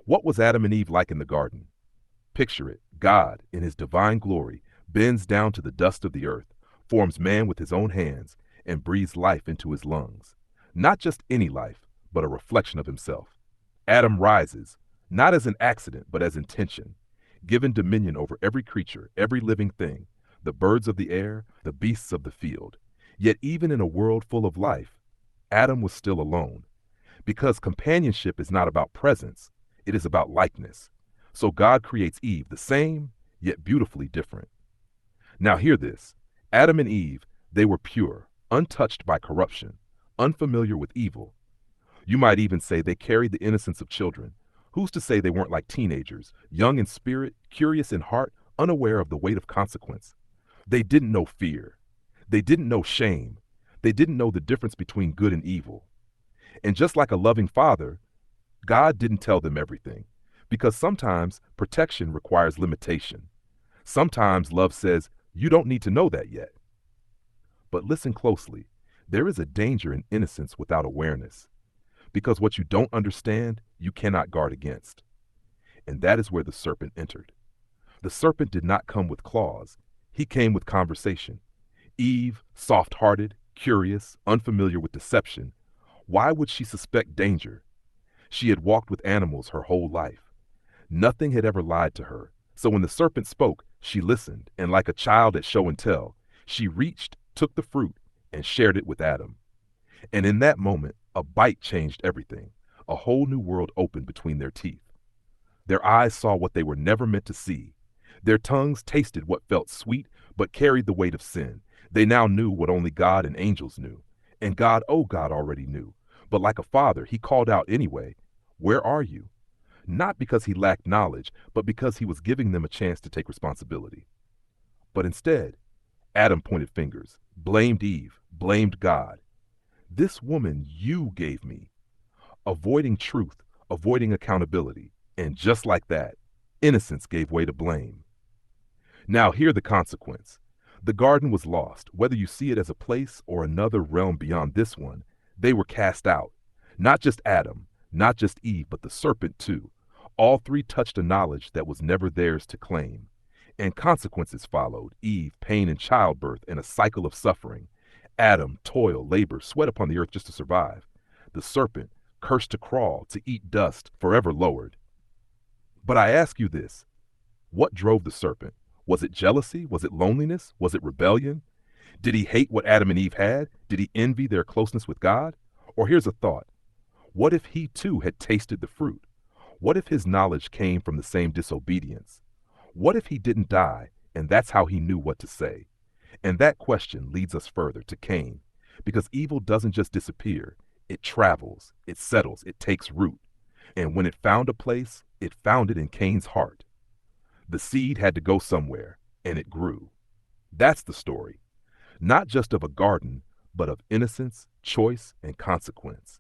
What was Adam and Eve like in the garden? Picture it. God, in his divine glory, bends down to the dust of the earth, forms man with his own hands, and breathes life into his lungs. Not just any life, but a reflection of himself. Adam rises, not as an accident, but as intention, given dominion over every creature, every living thing, the birds of the air, the beasts of the field. Yet even in a world full of life, Adam was still alone, because companionship is not about presence, it is about likeness. So God creates Eve the same, yet beautifully different. Now hear this. Adam and Eve, they were pure, untouched by corruption, unfamiliar with evil. You might even say they carried the innocence of children. Who's to say they weren't like teenagers, young in spirit, curious in heart, unaware of the weight of consequence? They didn't know fear. They didn't know shame. They didn't know the difference between good and evil. And just like a loving father, God didn't tell them everything, because sometimes protection requires limitation. Sometimes love says, you don't need to know that yet. But listen closely. There is a danger in innocence without awareness, because what you don't understand, you cannot guard against. And that is where the serpent entered. The serpent did not come with claws. He came with conversation. Eve, soft-hearted, curious, unfamiliar with deception, why would she suspect danger? She had walked with animals her whole life. Nothing had ever lied to her. So when the serpent spoke, she listened, and like a child at show and tell, she reached, took the fruit, and shared it with Adam. And in that moment, a bite changed everything. A whole new world opened between their teeth. Their eyes saw what they were never meant to see. Their tongues tasted what felt sweet, but carried the weight of sin. They now knew what only God and angels knew. And God, oh God, already knew. But like a father, he called out anyway, "Where are you?" Not because he lacked knowledge, but because he was giving them a chance to take responsibility. But instead, Adam pointed fingers, blamed Eve, blamed God. This woman you gave me. Avoiding truth, avoiding accountability. And just like that, innocence gave way to blame. Now hear the consequence. The garden was lost. Whether you see it as a place or another realm beyond this one, they were cast out. Not just Adam, not just Eve, but the serpent too. All three touched a knowledge that was never theirs to claim. And consequences followed. Eve, pain and childbirth and a cycle of suffering. Adam, toil, labor, sweat upon the earth just to survive. The serpent, cursed to crawl, to eat dust, forever lowered. But I ask you this, what drove the serpent? Was it jealousy? Was it loneliness? Was it rebellion? Did he hate what Adam and Eve had? Did he envy their closeness with God? Or here's a thought. What if he too had tasted the fruit? What if his knowledge came from the same disobedience? What if he didn't die, and that's how he knew what to say? And that question leads us further to Cain, because evil doesn't just disappear. It travels, it settles, it takes root. And when it found a place, it found it in Cain's heart. The seed had to go somewhere, and it grew. That's the story, not just of a garden, but of innocence, choice, and consequence.